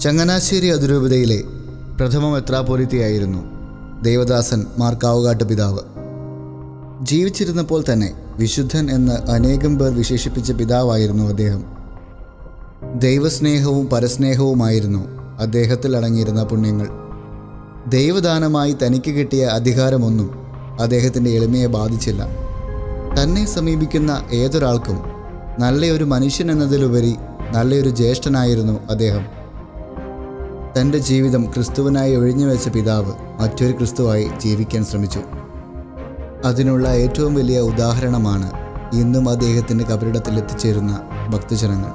ചങ്ങനാശ്ശേരി അതിരൂപതയിലെ പ്രഥമ മെത്രാപ്പോലീത്തയായിരുന്നു ദേവദാസൻ മാർ കാവുകാട്ട് പിതാവ്. ജീവിച്ചിരുന്നപ്പോൾ തന്നെ വിശുദ്ധൻ എന്ന് അനേകം പേർ വിശേഷിപ്പിച്ച പിതാവായിരുന്നു അദ്ദേഹം. ദൈവസ്നേഹവും പരസ്നേഹവുമായിരുന്നു അദ്ദേഹത്തിൽ അടങ്ങിയിരുന്ന പുണ്യങ്ങൾ. ദൈവദാനമായി തനിക്ക് കിട്ടിയ അധികാരമൊന്നും അദ്ദേഹത്തിൻ്റെ എളിമയെ ബാധിച്ചില്ല. തന്നെ സമീപിക്കുന്ന ഏതൊരാൾക്കും നല്ലൊരു മനുഷ്യൻ എന്നതിലുപരി നല്ലൊരു ജ്യേഷ്ഠനായിരുന്നു അദ്ദേഹം. തൻ്റെ ജീവിതം ക്രിസ്തുവിനായി ഒഴിഞ്ഞുവെച്ച പിതാവ് മറ്റൊരു ക്രിസ്തുവായി ജീവിക്കാൻ ശ്രമിച്ചു. അതിനുള്ള ഏറ്റവും വലിയ ഉദാഹരണമാണ് ഇന്നും അദ്ദേഹത്തിൻ്റെ കബറിടത്തിൽ എത്തിച്ചേരുന്ന ഭക്തജനങ്ങൾ.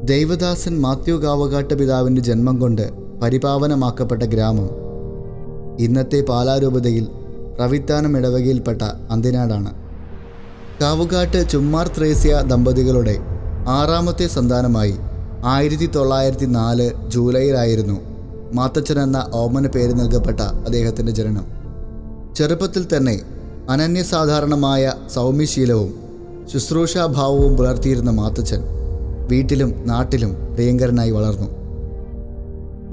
ദൈവദാസൻ മാത്യു കാവുകാട്ട് പിതാവിൻ്റെ ജന്മം കൊണ്ട് പരിപാവനമാക്കപ്പെട്ട ഗ്രാമം ഇന്നത്തെ പാലാരൂപതയിൽ റവിത്താനം ഇടവകയിൽപ്പെട്ട അന്തിനാടാണ്. കാവുകാട്ട് ചുമ്മാർ ത്രേസ്യ ദമ്പതികളുടെ 6ാമത്തെ സന്താനമായി 1904 ജൂലൈയിലായിരുന്നു മാത്തച്ഛൻ എന്ന ഓമന പേര് നൽകപ്പെട്ട അദ്ദേഹത്തിൻ്റെ ജനനം. ചെറുപ്പത്തിൽ തന്നെ അനന്യസാധാരണമായ സൗമ്യശീലവും ശുശ്രൂഷാഭാവവും പുലർത്തിയിരുന്ന മാത്തച്ഛൻ വീട്ടിലും നാട്ടിലും പ്രിയങ്കരനായി വളർന്നു.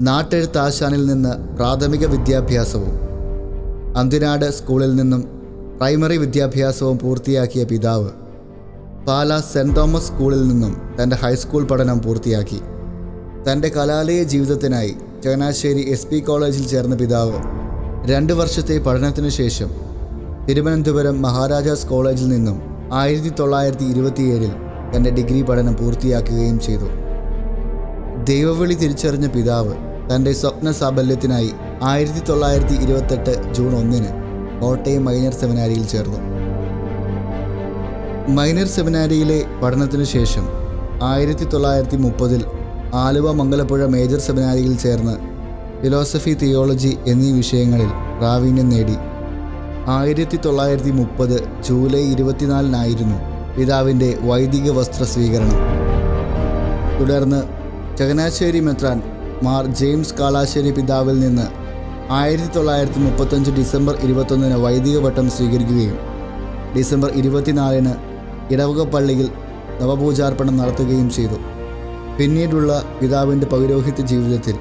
നാട്ടെഴുത്താശാനിൽ നിന്ന് പ്രാഥമിക വിദ്യാഭ്യാസവും അന്തിനാട് സ്കൂളിൽ നിന്നും പ്രൈമറി വിദ്യാഭ്യാസവും പൂർത്തിയാക്കിയ പിതാവ് പാലാ സെൻറ് തോമസ് സ്കൂളിൽ നിന്നും തൻ്റെ ഹൈസ്കൂൾ പഠനം പൂർത്തിയാക്കി. തൻ്റെ കലാലയ ജീവിതത്തിനായി ചങ്ങനാശ്ശേരി SP കോളേജിൽ ചേർന്ന പിതാവ് 2 വർഷത്തെ പഠനത്തിനു ശേഷം തിരുവനന്തപുരം മഹാരാജാസ് കോളേജിൽ നിന്നും 1927 തൻ്റെ ഡിഗ്രി പഠനം പൂർത്തിയാക്കുകയും ചെയ്തു. ദൈവവിളി തിരിച്ചറിഞ്ഞ പിതാവ് തൻ്റെ സ്വപ്ന സാഫല്യത്തിനായി 1928 ജൂൺ 1 കോട്ടയം മൈനർ സെമിനാരിയിൽ ചേർന്നു. മൈനർ സെമിനാരിയിലെ പഠനത്തിനു ശേഷം 1930 ആലുവ മംഗലപ്പുഴ മേജർ സെമിനാരിയിൽ ചേർന്ന് ഫിലോസഫി, തിയോളജി എന്നീ വിഷയങ്ങളിൽ പ്രാവീണ്യം നേടി. 1930 ജൂലൈ 24 പിതാവിൻ്റെ വൈദിക വസ്ത്ര സ്വീകരണം. തുടർന്ന് ചങ്ങനാശ്ശേരി മെത്രാൻ മാർ ജെയിംസ് കാളാശ്ശേരി പിതാവിൽ നിന്ന് 1935 ഡിസംബർ 21 വൈദിക പട്ടം സ്വീകരിക്കുകയും ഡിസംബർ 24 ഇടവക പള്ളിയിൽ നവപൂജാർപ്പണം നടത്തുകയും ചെയ്തു. പിന്നീടുള്ള പിതാവിൻ്റെ പൗരോഹിത്യ ജീവിതത്തിൽ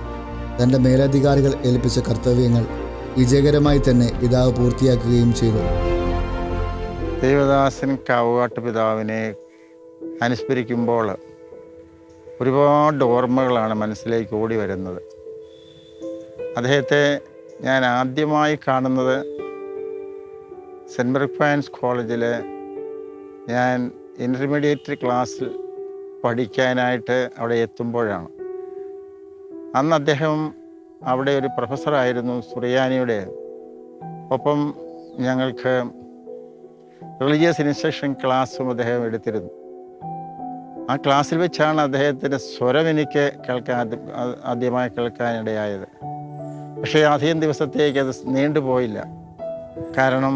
തൻ്റെ മേലധികാരികൾ ഏൽപ്പിച്ച കർത്തവ്യങ്ങൾ വിജയകരമായി തന്നെ പിതാവ് പൂർത്തിയാക്കുകയും ചെയ്തു. ദേവദാസൻ കാവുകാട്ട് പിതാവിനെ അനുസ്മരിക്കുമ്പോൾ ഒരുപാട് ഓർമ്മകളാണ് മനസ്സിലേക്ക് ഓടി വരുന്നത്. അദ്ദേഹത്തെ ഞാൻ ആദ്യമായി കാണുന്നത് സെൻറ്റ് ബർക്ക്മാൻസ് കോളേജിൽ ഞാൻ ഇൻ്റർമീഡിയറ്റ് ക്ലാസ്സിൽ പഠിക്കാനായിട്ട് അവിടെ എത്തുമ്പോഴാണ്. അന്ന് അദ്ദേഹം അവിടെ ഒരു പ്രൊഫസറായിരുന്നു, സുറിയാനിയുടെ. ഒപ്പം ഞങ്ങൾക്ക് റിലീജിയസ് ഇൻസ്ട്രക്ഷൻ ക്ലാസ്സും അദ്ദേഹം എടുത്തിരുന്നു. ആ ക്ലാസ്സിൽ വെച്ചാണ് അദ്ദേഹത്തിൻ്റെ സ്വരം എനിക്ക് ആദ്യമായി കേൾക്കാനിടയായത്. പക്ഷേ അധികം ദിവസത്തേക്ക് അത് നീണ്ടുപോയില്ല. കാരണം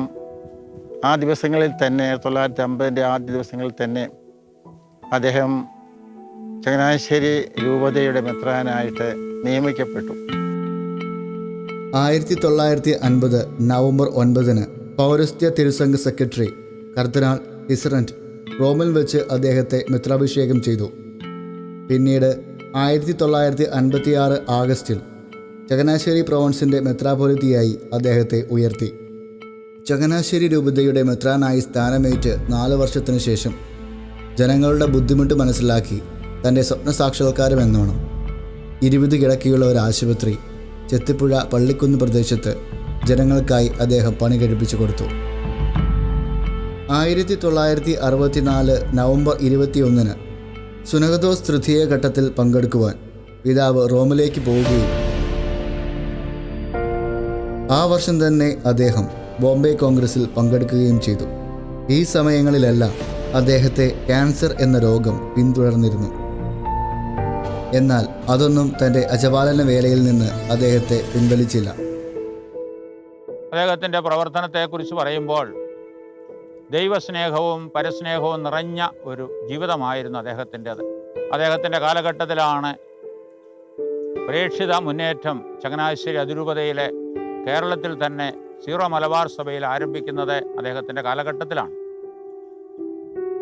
ആ ദിവസങ്ങളിൽ തന്നെ 1950 ആദ്യ ദിവസങ്ങളിൽ തന്നെ അദ്ദേഹം ചങ്ങനാശ്ശേരി രൂപതയുടെ മെത്രാനായിട്ട് നിയമിക്കപ്പെട്ടു. 1950 നവംബർ 9 പൗരസ്ത്യ തിരുസംഘ സെക്രട്ടറി കർദിനാൾ ഹിസറന്റ് റോമിൽ വെച്ച് അദ്ദേഹത്തെ മെത്രാഭിഷേകം ചെയ്തു. പിന്നീട് 1956 ആഗസ്റ്റിൽ ചങ്ങനാശ്ശേരി പ്രൊവിൻസിൻ്റെ മെത്രാപ്പൊലീത്തയായി അദ്ദേഹത്തെ ഉയർത്തി. ചങ്ങനാശ്ശേരി രൂപതയുടെ മെത്രാനായി സ്ഥാനമേറ്റ് 4 വർഷത്തിനു ശേഷം ജനങ്ങളുടെ ബുദ്ധിമുട്ട് മനസ്സിലാക്കി തൻ്റെ സ്വപ്ന സാക്ഷാത്കാരം എന്നോണം 20 കിടക്കയുള്ള ഒരു ആശുപത്രി ചെത്തിപ്പുഴ പള്ളിക്കുന്ന് പ്രദേശത്ത് ജനങ്ങൾക്കായി അദ്ദേഹം പണി കഴിപ്പിച്ചു കൊടുത്തു. 1964 നവംബർ 21 സുനഹദോസ് തൃതീയ ഘട്ടത്തിൽ പങ്കെടുക്കുവാൻ പിതാവ് റോമിലേക്ക് പോവുകയും ആ വർഷം തന്നെ അദ്ദേഹം ബോംബെ കോൺഗ്രസിൽ പങ്കെടുക്കുകയും ചെയ്തു. ഈ സമയങ്ങളിലെല്ലാം അദ്ദേഹത്തെ ക്യാൻസർ എന്ന രോഗം പിന്തുടർന്നിരുന്നു. എന്നാൽ അതൊന്നും തൻ്റെ അജപാലന വേലയിൽ നിന്ന് അദ്ദേഹത്തെ പിൻവലിച്ചില്ല. അദ്ദേഹത്തിൻ്റെ പ്രവർത്തനത്തെക്കുറിച്ച് പറയുമ്പോൾ ദൈവസ്നേഹവും പരസ്നേഹവും നിറഞ്ഞ ഒരു ജീവിതമായിരുന്നു അദ്ദേഹത്തിൻ്റെത്. അദ്ദേഹത്തിൻ്റെ കാലഘട്ടത്തിലാണ് പ്രേക്ഷിത മുന്നേറ്റം ചങ്ങനാശ്ശേരി അതിരൂപതയിലെ കേരളത്തിൽ തന്നെ സീറോ മലബാർ സഭയിൽ ആരംഭിക്കുന്നത് അദ്ദേഹത്തിൻ്റെ കാലഘട്ടത്തിലാണ്.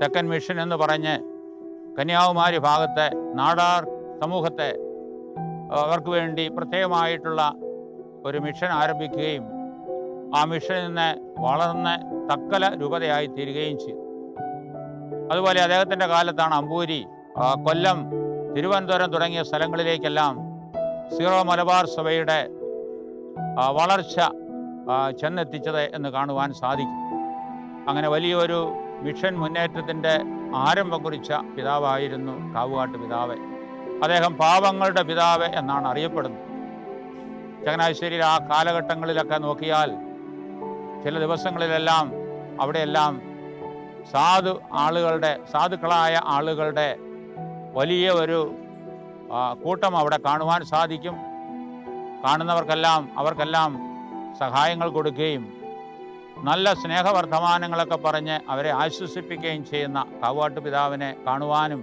തെക്കൻ മിഷൻ എന്ന് പറഞ്ഞ് കന്യാകുമാരി ഭാഗത്തെ നാടാർ സമൂഹത്തെ അവർക്ക് വേണ്ടി പ്രത്യേകമായിട്ടുള്ള ഒരു മിഷൻ ആരംഭിക്കുകയും ആ മിഷനിൽ നിന്ന് വളർന്ന് തക്കല രൂപതയായി തീരുകയും ചെയ്തു. അതുപോലെ അദ്ദേഹത്തിൻ്റെ കാലത്താണ് അമ്പൂരി, കൊല്ലം, തിരുവനന്തപുരം തുടങ്ങിയ സ്ഥലങ്ങളിലേക്കെല്ലാം സീറോ മലബാർ സഭയുടെ വളർച്ച ചെന്നെത്തിച്ചത് എന്ന് കാണുവാൻ സാധിക്കും. അങ്ങനെ വലിയൊരു മിഷൻ മുന്നേറ്റത്തിൻ്റെ ആരംഭം കുറിച്ച പിതാവായിരുന്നു കാവുകാട്ട് പിതാവ്. അദ്ദേഹം പാവങ്ങളുടെ പിതാവ് എന്നാണ് അറിയപ്പെടുന്നത്. ചങ്ങനാശ്ശേരിയിൽ ആ കാലഘട്ടങ്ങളിലൊക്കെ നോക്കിയാൽ ചില ദിവസങ്ങളിലെല്ലാം അവിടെയെല്ലാം സാധുക്കളായ ആളുകളുടെ വലിയ ഒരു കൂട്ടം അവിടെ കാണുവാൻ സാധിക്കും. അവർക്കെല്ലാം സഹായങ്ങൾ കൊടുക്കുകയും നല്ല സ്നേഹവർദ്ധമാനങ്ങളൊക്കെ പറഞ്ഞ് അവരെ ആശ്വസിപ്പിക്കുകയും ചെയ്യുന്ന കാവുകാട്ട് പിതാവിനെ കാണുവാനും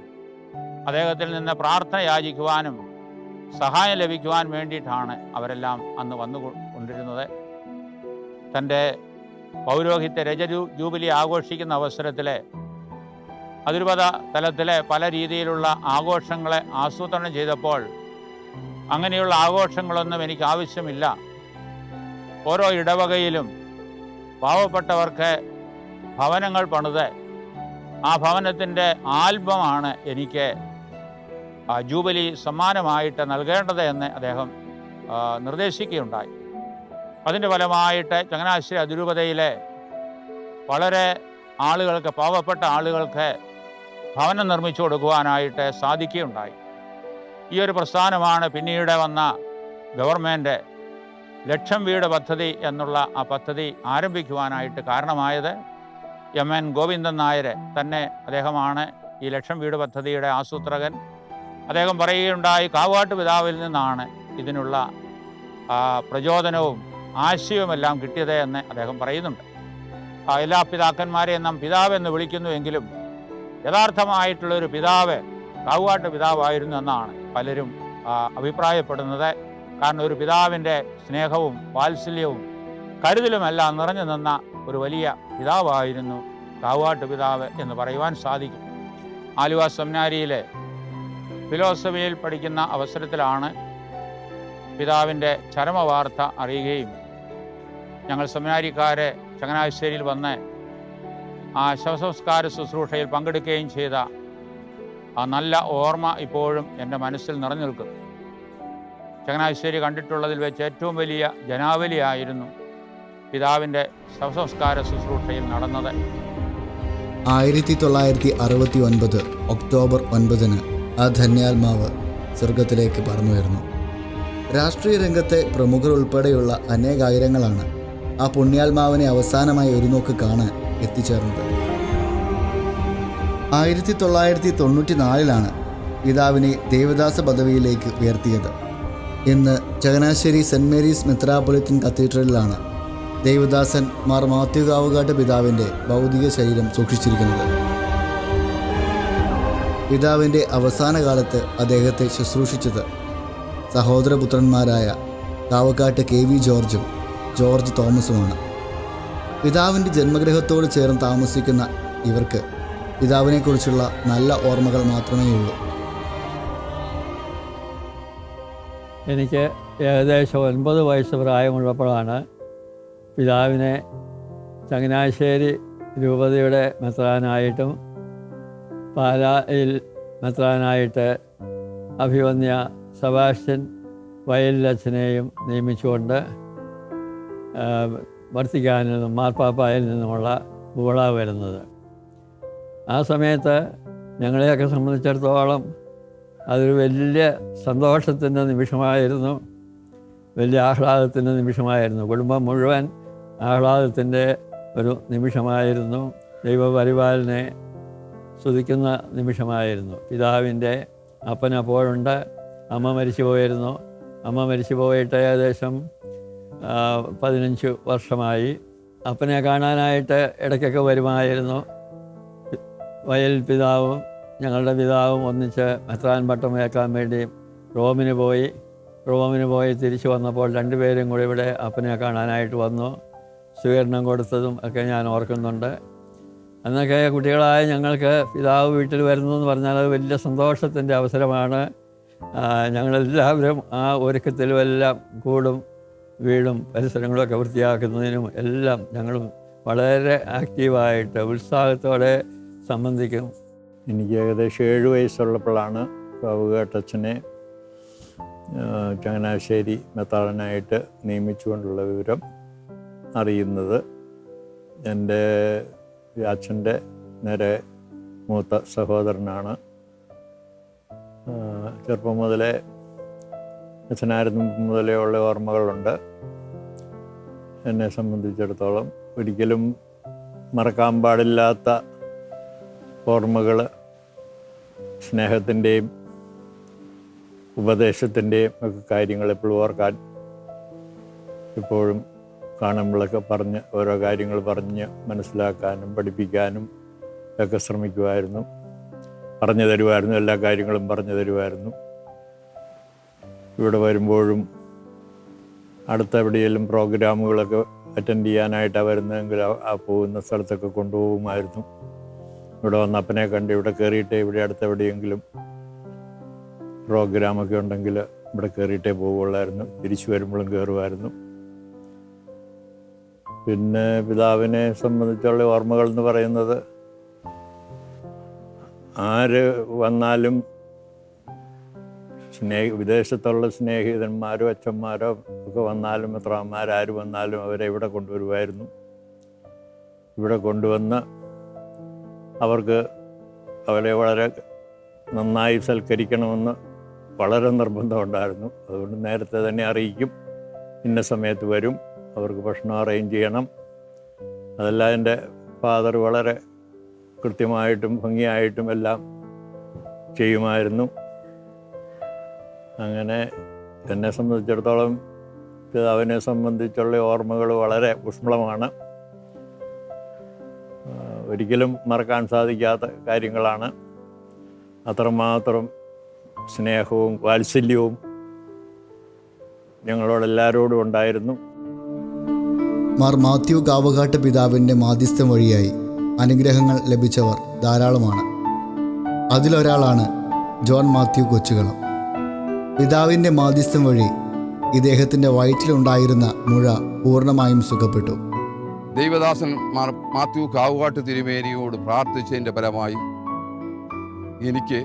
അദ്ദേഹത്തിൽ നിന്ന് പ്രാർത്ഥന യാചിക്കുവാനും സഹായം ലഭിക്കുവാൻ വേണ്ടിയിട്ടാണ് അവരെല്ലാം അന്ന് വന്നുകൊണ്ടിരുന്നത്. തൻ്റെ പൗരോഹിത്യ ജൂബിലി ആഘോഷിക്കുന്ന അവസരത്തിൽ അതിരൂപത തലത്തിലെ പല രീതിയിലുള്ള ആഘോഷങ്ങളെ ആസൂത്രണം ചെയ്തപ്പോൾ അങ്ങനെയുള്ള ആഘോഷങ്ങളൊന്നും എനിക്ക് ആവശ്യമില്ല, ഓരോ ഇടവകയിലും പാവപ്പെട്ടവർക്ക് ഭവനങ്ങൾ പണിത് ആ ഭവനത്തിൻ്റെ ആൽബമാണ് എനിക്ക് ജൂബിലി സമ്മാനമായിട്ട് നൽകേണ്ടത് എന്ന് അദ്ദേഹം നിർദ്ദേശിക്കുകയുണ്ടായി. അതിൻ്റെ ഫലമായിട്ട് ചങ്ങനാശ്ശേരി അതിരൂപതയിലെ വളരെ ആളുകൾക്ക്, പാവപ്പെട്ട ആളുകൾക്ക് ഭവനം നിർമ്മിച്ചു കൊടുക്കുവാനായിട്ട് സാധിക്കുകയുണ്ടായി. ഈ ഒരു പ്രസ്ഥാനമാണ് പിന്നീട് വന്ന ഗവൺമെൻറ് ലക്ഷം വീട് പദ്ധതി എന്നുള്ള ആ പദ്ധതി ആരംഭിക്കുവാനായിട്ട് കാരണമായത്. എം.എൻ. ഗോവിന്ദൻ നായർ തന്നെ അദ്ദേഹമാണ് ഈ ലക്ഷം വീട് പദ്ധതിയുടെ ആസൂത്രകൻ. അദ്ദേഹം പറയുകയുണ്ടായി, കാവുകാട്ട് പിതാവിൽ നിന്നാണ് ഇതിനുള്ള പ്രചോദനവും ആശയവുമെല്ലാം കിട്ടിയത് എന്ന് അദ്ദേഹം പറയുന്നുണ്ട്. എല്ലാ പിതാക്കന്മാരെയും നാം പിതാവെന്ന് വിളിക്കുന്നുവെങ്കിലും യഥാർത്ഥമായിട്ടുള്ളൊരു പിതാവ് കാവുകാട്ട് പിതാവായിരുന്നു എന്നാണ് പലരും അഭിപ്രായപ്പെടുന്നത്. കാരണം ഒരു പിതാവിൻ്റെ സ്നേഹവും വാത്സല്യവും കരുതലുമെല്ലാം നിറഞ്ഞു നിന്ന ഒരു വലിയ പിതാവായിരുന്നു കാവുകാട്ട് പിതാവ് എന്ന് പറയുവാൻ സാധിക്കും. ആലുവ സെമിനാരിയിലെ ഫിലോസഫിയിൽ പഠിക്കുന്ന അവസരത്തിലാണ് പിതാവിൻ്റെ ചരമവാർത്ത അറിയുകയും ഞങ്ങൾ സെമിനാരിക്കാരെ ചങ്ങനാശ്ശേരിയിൽ വന്ന് ആ ശവസംസ്കാര ശുശ്രൂഷയിൽ പങ്കെടുക്കുകയും ചെയ്ത ആ നല്ല ഓർമ്മ ഇപ്പോഴും എൻ്റെ മനസ്സിൽ നിറഞ്ഞു നിൽക്കുന്നു. ചങ്ങനാശ്ശേരി കണ്ടിട്ടുള്ളതിൽ വെച്ച് ഏറ്റവും വലിയ ജനാവലിയായിരുന്നു പിതാവിൻ്റെ ശവസംസ്കാര ശുശ്രൂഷയിൽ നടന്നത്. 1969 ഒക്ടോബർ 9 ആ ധന്യാത്മാവ് സ്വർഗത്തിലേക്ക് പറന്നുയർന്നു. രാഷ്ട്രീയ രംഗത്തെ പ്രമുഖർ ഉൾപ്പെടെയുള്ള അനേകായിരങ്ങളാണ് ആ പുണ്യാത്മാവിനെ അവസാനമായി ഒരു നോക്ക് കാണാൻ എത്തിച്ചേർന്നത്. 1994 പിതാവിനെ ദേവദാസ പദവിയിലേക്ക് ഉയർത്തിയത്. ഇന്ന് ചങ്ങനാശ്ശേരി സെൻറ് മേരീസ് മെത്രാപ്പൊലിത്തൻ കത്തീഡ്രലിലാണ് ദേവദാസൻ മാർ മാത്യു കാവുകാട്ട് പിതാവിൻ്റെ ഭൗതിക ശരീരം സൂക്ഷിച്ചിരിക്കുന്നത്. പിതാവിൻ്റെ അവസാന കാലത്ത് അദ്ദേഹത്തെ ശുശ്രൂഷിച്ചത് സഹോദരപുത്രന്മാരായ കാവക്കാട്ട് KV ജോർജും ജോർജ് തോമസുമാണ്. പിതാവിൻ്റെ ജന്മഗൃഹത്തോട് ചേർന്ന് താമസിക്കുന്ന ഇവർക്ക് പിതാവിനെക്കുറിച്ചുള്ള നല്ല ഓർമ്മകൾ മാത്രമേ ഉള്ളൂ. എനിക്ക് ഏകദേശം 9 വയസ്സ് പ്രായമുള്ളപ്പോഴാണ് പിതാവിനെ ചങ്ങനാശ്ശേരി രൂപതയുടെ മെത്രാനായിട്ടും പാലായിൽ മെത്രാനായിട്ട് അഭിവന്യ സെബാസ്റ്റ്യൻ വയലിലച്ഛനെയും നിയമിച്ചുകൊണ്ട് വത്തിക്കാനിൽ നിന്നും മാർപ്പാപ്പായിൽ നിന്നുമുള്ള ബുള വരുന്നത്. ആ സമയത്ത് ഞങ്ങളെയൊക്കെ സംബന്ധിച്ചിടത്തോളം അതൊരു വലിയ സന്തോഷത്തിൻ്റെ നിമിഷമായിരുന്നു, വലിയ ആഹ്ലാദത്തിൻ്റെ നിമിഷമായിരുന്നു. കുടുംബം മുഴുവൻ ആഹ്ലാദത്തിൻ്റെ ഒരു നിമിഷമായിരുന്നു. ദൈവപരിപാലനെ സ്തുതിക്കുന്ന നിമിഷമായിരുന്നു. പിതാവിൻ്റെ അപ്പൻ അപ്പോഴുണ്ട്. അമ്മ മരിച്ചു പോയിരുന്നു. അമ്മ മരിച്ചു പോയിട്ട് ഏകദേശം 15 വർഷമായി. അപ്പനെ കാണാനായിട്ട് ഇടയ്ക്കൊക്കെ വരുമായിരുന്നു. വയൽ പിതാവും ഞങ്ങളുടെ പിതാവും ഒന്നിച്ച് മെത്രാൻ പട്ടം വയ്ക്കാൻ വേണ്ടി റോമിന് പോയി തിരിച്ചു വന്നപ്പോൾ രണ്ടുപേരും കൂടി ഇവിടെ അപ്പനെ കാണാനായിട്ട് വന്നു. സ്വീകരണം കൊടുത്തതും ഒക്കെ ഞാൻ ഓർക്കുന്നുണ്ട്. അന്നൊക്കെ കുട്ടികളായ ഞങ്ങൾക്ക് പിതാവ് വീട്ടിൽ വരുന്നു എന്ന് പറഞ്ഞാൽ അത് വലിയ സന്തോഷത്തിൻ്റെ അവസരമാണ്. ഞങ്ങളെല്ലാവരും ആ ഒരുക്കത്തിലും എല്ലാം കൂടും, വീടും പരിസരങ്ങളൊക്കെ വൃത്തിയാക്കുന്നതിനും എല്ലാം ഞങ്ങളും വളരെ ആക്റ്റീവായിട്ട് ഉത്സാഹത്തോടെ സംബന്ധിക്കും. എനിക്ക് ഏകദേശം 7 വയസ്സുള്ളപ്പോഴാണ് കാവുകേട്ടച്ഛനെ ചങ്ങനാശ്ശേരി മെത്രാനായിട്ട് നിയമിച്ചുകൊണ്ടുള്ള വിവരം അറിയുന്നത്. എൻ്റെ അച്ഛൻ്റെ നേരെ മൂത്ത സഹോദരനാണ്. ചെറുപ്പം മുതലേ അച്ഛനായിരുന്നു മുതലേ ഉള്ള ഓർമ്മകളുണ്ട്. എന്നെ സംബന്ധിച്ചിടത്തോളം ഒരിക്കലും മറക്കാൻ പാടില്ലാത്ത ഓർമ്മകൾ, സ്നേഹത്തിൻ്റെയും ഉപദേശത്തിൻ്റെയും ഒക്കെ കാര്യങ്ങൾ എപ്പോഴും ഓർക്കാൻ, ഇപ്പോഴും കാണുമ്പോഴൊക്കെ ഓരോ കാര്യങ്ങൾ പറഞ്ഞ് മനസ്സിലാക്കാനും പഠിപ്പിക്കാനും ഒക്കെ ശ്രമിക്കുമായിരുന്നു. പറഞ്ഞു തരുമായിരുന്നു, എല്ലാ കാര്യങ്ങളും പറഞ്ഞു തരുമായിരുന്നു. ഇവിടെ വരുമ്പോഴും അടുത്ത എവിടെയെങ്കിലും പ്രോഗ്രാമുകളൊക്കെ അറ്റൻഡ് ചെയ്യാനായിട്ടാണ് വരുന്നതെങ്കിൽ ആ പോകുന്ന സ്ഥലത്തൊക്കെ കൊണ്ടുപോകുമായിരുന്നു. ഇവിടെ വന്ന് അപ്പനെ കണ്ട് ഇവിടെ കയറിയിട്ടേ, ഇവിടെ അടുത്തെവിടെയെങ്കിലും പ്രോഗ്രാമൊക്കെ ഉണ്ടെങ്കിൽ ഇവിടെ കയറിയിട്ടേ പോവുള്ളായിരുന്നു. തിരിച്ചു വരുമ്പോഴും കയറുമായിരുന്നു. പിന്നെ പിതാവിനെ സംബന്ധിച്ചുള്ള ഓർമ്മകൾ എന്ന് പറയുന്നത്, ആര് വന്നാലും വിദേശത്തുള്ള സ്നേഹിതന്മാരോ അച്ഛന്മാരോ ഒക്കെ വന്നാലും മെത്രാന്മാരാര് വന്നാലും അവരെ ഇവിടെ കൊണ്ടുവരുമായിരുന്നു. ഇവിടെ കൊണ്ടുവന്ന് അവരെ വളരെ നന്നായി സൽക്കരിക്കണമെന്ന് വളരെ നിർബന്ധമുണ്ടായിരുന്നു. അതുകൊണ്ട് നേരത്തെ തന്നെ അറിയിക്കും, ഇന്ന സമയത്ത് വരും, അവർക്ക് ഭക്ഷണം അറേഞ്ച് ചെയ്യണം. അതെല്ലാം എൻ്റെ ഫാദർ വളരെ കൃത്യമായിട്ടും ഭംഗിയായിട്ടും എല്ലാം ചെയ്യുമായിരുന്നു. അങ്ങനെ എന്നെ സംബന്ധിച്ചിടത്തോളം പിതാവിനെ സംബന്ധിച്ചുള്ള ഓർമ്മകൾ വളരെ ഊഷ്മളമാണ്. ഒരിക്കലും മറക്കാൻ സാധിക്കാത്ത കാര്യങ്ങളാണ്. അത്രമാത്രം സ്നേഹവും വാത്സല്യവും ഞങ്ങളോടെല്ലാവരോടും ഉണ്ടായിരുന്നു. മാർ മാത്യു കാവുകാട്ട് പിതാവിൻ്റെ മാധ്യസ്ഥം വഴിയായി അനുഗ്രഹങ്ങൾ ലഭിച്ചവർ ധാരാളമാണ്. അതിലൊരാളാണ് ജോൺ മാത്യു കൊച്ചുകളം. പിതാവിൻ്റെ മാധ്യസ്ഥം വഴി ഇദ്ദേഹത്തിൻ്റെ വയറ്റിലുണ്ടായിരുന്ന മുഴ പൂർണ്ണമായും സുഖപ്പെട്ടു. ദൈവദാസൻ മാത്യു കാവുകാട്ട് തിരുമേനിയോട് പ്രാർത്ഥിച്ചതിൻ്റെ ഫലമായി എനിക്ക്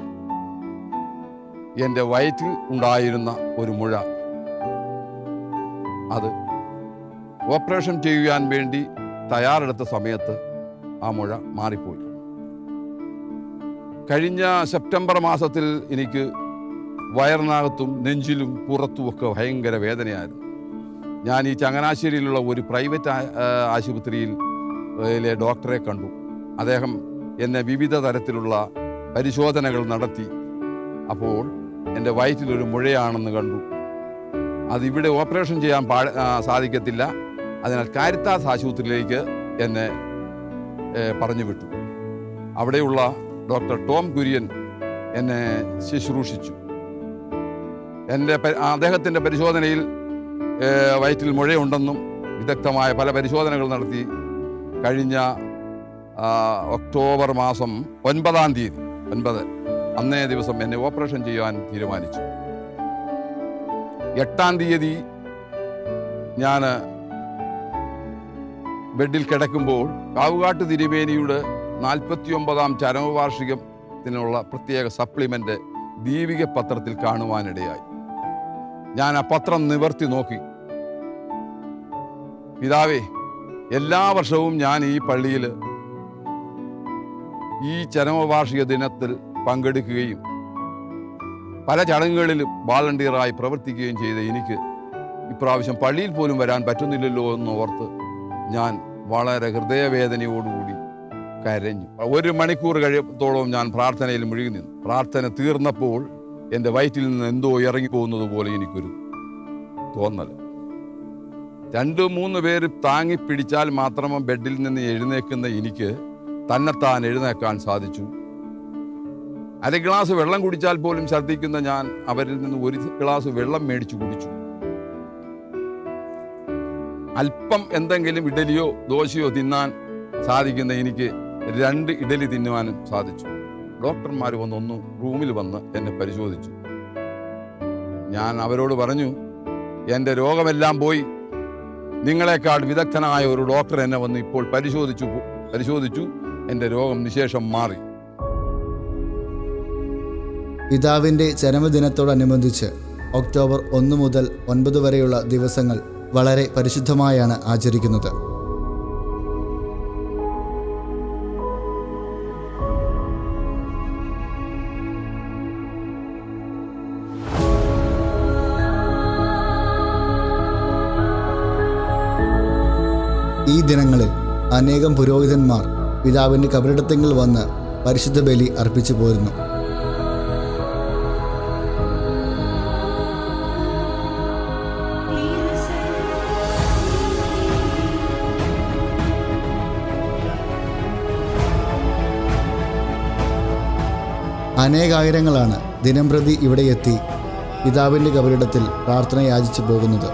എൻ്റെ വയറ്റിൽ ഉണ്ടായിരുന്ന ഒരു മുഴ, അത് ഓപ്പറേഷൻ ചെയ്യാൻ വേണ്ടി തയ്യാറെടുത്ത സമയത്ത് ആ മുഴ മാറിപ്പോയി. കഴിഞ്ഞ സെപ്റ്റംബർ മാസത്തിൽ എനിക്ക് വയറിനകത്തും നെഞ്ചിലും പുറത്തുമൊക്കെ ഭയങ്കര വേദനയായിരുന്നു. ഞാൻ ഈ ചങ്ങനാശ്ശേരിയിലുള്ള ഒരു പ്രൈവറ്റ് ആശുപത്രിയിൽ ഡോക്ടറെ കണ്ടു. അദ്ദേഹം എന്നെ വിവിധ തരത്തിലുള്ള പരിശോധനകൾ നടത്തി. അപ്പോൾ എൻ്റെ വയറ്റിലൊരു മുഴയാണെന്ന് കണ്ടു. അതിവിടെ ഓപ്പറേഷൻ ചെയ്യാൻ സാധിക്കത്തില്ല, അതിനാൽ കാരിത്താസ് ആശുപത്രിയിലേക്ക് എന്നെ പറഞ്ഞു വിട്ടു. അവിടെയുള്ള ഡോക്ടർ ടോം കുര്യൻ എന്നെ ശുശ്രൂഷിച്ചു. അദ്ദേഹത്തിൻ്റെ പരിശോധനയിൽ വയറ്റിൽ മുഴയുണ്ടെന്നും വിദഗ്ധമായ പല പരിശോധനകൾ നടത്തി കഴിഞ്ഞ ഒക്ടോബർ മാസം 9-ാം തീയതി അന്നേ ദിവസം എന്നെ ഓപ്പറേഷൻ ചെയ്യാൻ തീരുമാനിച്ചു. 8-ാം തീയതി ഞാൻ ബെഡിൽ കിടക്കുമ്പോൾ കാവുകാട്ട് തിരുമേനിയുടെ 49-ാം ചരമവാർഷികത്തിനുള്ള പ്രത്യേക സപ്ലിമെൻ്റ് ദീപിക പത്രത്തിൽ കാണുവാനിടയായി. ഞാൻ ആ പത്രം നിവർത്തി നോക്കി. പിതാവേ, എല്ലാ വർഷവും ഞാൻ ഈ പള്ളിയിൽ ഈ ചരമവാർഷിക ദിനത്തിൽ പങ്കെടുക്കുകയും പല ചടങ്ങുകളിലും വാളണ്ടിയറായി പ്രവർത്തിക്കുകയും ചെയ്ത എനിക്ക് ഇപ്രാവശ്യം പള്ളിയിൽ പോലും വരാൻ പറ്റുന്നില്ലല്ലോ എന്നോർത്ത് ഞാൻ വളരെ ഹൃദയവേദനയോടുകൂടി കരഞ്ഞു. 1 മണിക്കൂർ കഴിയത്തോളം ഞാൻ പ്രാർത്ഥനയിൽ മുഴുകി നിന്നു. പ്രാർത്ഥന തീർന്നപ്പോൾ എൻ്റെ വയറ്റിൽ നിന്ന് എന്തോ ഇറങ്ങിപ്പോകുന്നത് പോലെ എനിക്കൊരു തോന്നൽ. 2-3 പേര് താങ്ങി പിടിച്ചാൽ മാത്രമേ ബെഡിൽ നിന്ന് എഴുന്നേക്കുന്ന എനിക്ക് തന്നെത്താൻ എഴുന്നേക്കാൻ സാധിച്ചു. 1 ഗ്ലാസ് വെള്ളം കുടിച്ചാൽ പോലും ഛർദ്ദിക്കുന്ന ഞാൻ അവരിൽ നിന്ന് 1 ഗ്ലാസ് വെള്ളം മേടിച്ചു കുടിച്ചു. അല്പം എന്തെങ്കിലും ഇഡലിയോ ദോശയോ തിന്നാൻ സാധിക്കുന്ന എനിക്ക് 2 ഇഡലി തിന്നുവാനും സാധിച്ചു. ഡോക്ടർമാർ ഒന്ന് റൂമിൽ വന്ന് എന്നെ പരിശോധിച്ചു. ഞാൻ അവരോട് പറഞ്ഞു, എൻ്റെ രോഗമെല്ലാം പോയി, നിങ്ങളെക്കാൾ വിദഗ്ധനായ ഒരു ഡോക്ടർ എന്നെ വന്ന് ഇപ്പോൾ പരിശോധിച്ചു എൻ്റെ രോഗം നിശേഷം മാറി. പിതാവിൻ്റെ ചരമദിനത്തോടനുബന്ധിച്ച് ഒക്ടോബർ 1 മുതൽ 9 വരെയുള്ള ദിവസങ്ങൾ വളരെ പരിശുദ്ധമായാണ് ആചരിക്കുന്നത്. ഈ ദിനങ്ങളിൽ അനേകം പുരോഹിതന്മാർ പിതാവിൻ്റെ കബറിടത്തിൽ വന്ന് പരിശുദ്ധ ബലി അർപ്പിച്ചു പോരുന്നു. അനേകായിരങ്ങളാണ് ദിനംപ്രതി ഇവിടെ എത്തി പിതാവിൻ്റെ കബറിടത്തിൽ പ്രാർത്ഥന യാചിച്ചു പോകുന്നത്.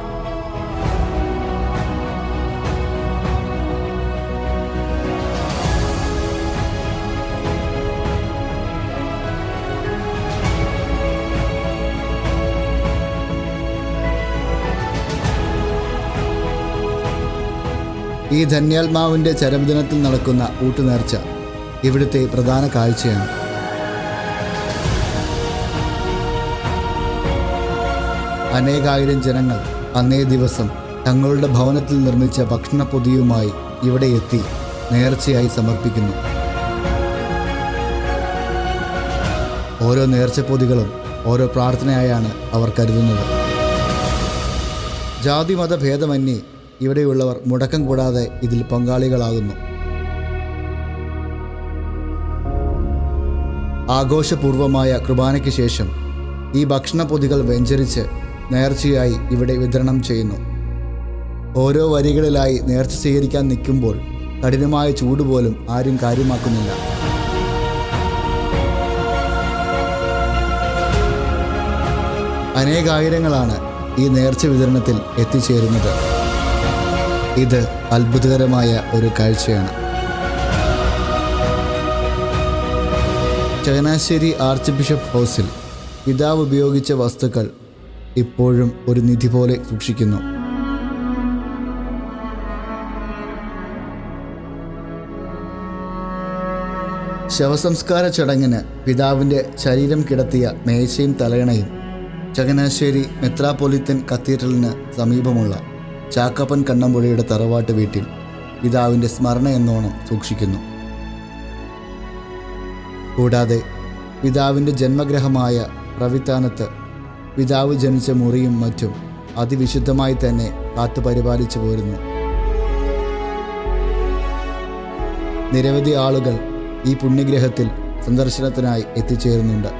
ഈ ധന്യാത്മാവിൻ്റെ ചരമദിനത്തിൽ നടക്കുന്ന ഊട്ടുനേർച്ച ഇവിടുത്തെ പ്രധാന കാഴ്ചയാണ്. അനേകായിരം ജനങ്ങൾ അന്നേ ദിവസം തങ്ങളുടെ ഭവനത്തിൽ നിർമ്മിച്ച ഭക്ഷണപ്പൊതിയുമായി ഇവിടെ എത്തി നേർച്ചയായി സമർപ്പിക്കുന്നു. ഓരോ നേർച്ചപ്പൊതികളും ഓരോ പ്രാർത്ഥനയായാണ് അവർ കരുതുന്നത്. ജാതിമത ഭേദമന്യേ ഇവിടെയുള്ളവർ മുടക്കം കൂടാതെ ഇതിൽ പങ്കാളികളാകുന്നു. ആഘോഷപൂർവമായ കുർബാനയ്ക്ക് ശേഷം ഈ ഭക്ഷണപ്പൊതികൾ വെഞ്ചരിച്ച് നേർച്ചയായി ഇവിടെ വിതരണം ചെയ്യുന്നു. ഓരോ വരികളിലായി നേർച്ച സ്വീകരിക്കാൻ നിൽക്കുമ്പോൾ കഠിനമായ ചൂട് പോലും ആരും കാര്യമാക്കുന്നില്ല. അനേകായിരങ്ങളാണ് ഈ നേർച്ച വിതരണത്തിൽ എത്തിച്ചേരുന്നത്. ഇത് അത്ഭുതകരമായ ഒരു കാഴ്ചയാണ്. ചങ്ങനാശ്ശേരി ആർച്ച് ബിഷപ്പ് ഹൗസിൽ പിതാവ് ഉപയോഗിച്ച വസ്തുക്കൾ ഇപ്പോഴും ഒരു നിധി പോലെ സൂക്ഷിക്കുന്നു. ശവസംസ്കാര ചടങ്ങിന് പിതാവിൻ്റെ ശരീരം കിടത്തിയ മേശയും തലയണയും ചങ്ങനാശ്ശേരി മെത്രാപ്പൊലിത്തൻ കത്തീഡ്രലിന് സമീപമുള്ള ചാക്കപ്പൻ കണ്ണമ്പുഴയുടെ തറവാട്ട് വീട്ടിൽ പിതാവിൻ്റെ സ്മരണ എന്നോണം സൂക്ഷിക്കുന്നു. കൂടാതെ പിതാവിൻ്റെ ജന്മഗ്രഹമായ പ്രവിത്താനത്ത് പിതാവ് ജനിച്ച മുറിയും മറ്റും അതിവിശുദ്ധമായി തന്നെ കാത്തുപരിപാലിച്ചു പോരുന്നു. നിരവധി ആളുകൾ ഈ പുണ്യഗ്രഹത്തിൽ സന്ദർശനത്തിനായി എത്തിച്ചേരുന്നുണ്ട്.